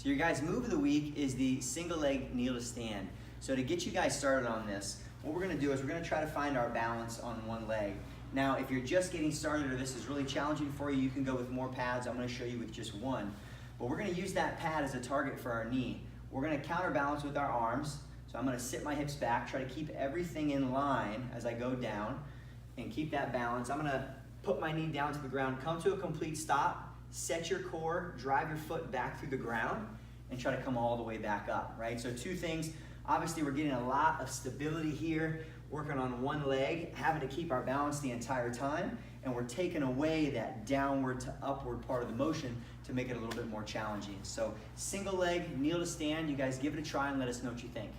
So your guys' move of the week is the single leg kneel to stand. So to get you guys started on this, what we're gonna do is we're gonna try to find our balance on one leg. Now, if you're just getting started or this is really challenging for you, you can go with more pads. I'm gonna show you with just one. But we're gonna use that pad as a target for our knee. We're gonna counterbalance with our arms. So I'm gonna sit my hips back, try to keep everything in line as I go down and keep that balance. I'm gonna put my knee down to the ground, come to a complete stop, set your core, drive your foot back through the ground, and try to come all the way back up, right? So two things, obviously we're getting a lot of stability here, working on one leg, having to keep our balance the entire time, and we're taking away that downward to upward part of the motion to make it a little bit more challenging. So single leg, kneel to stand, you guys give it a try and let us know what you think.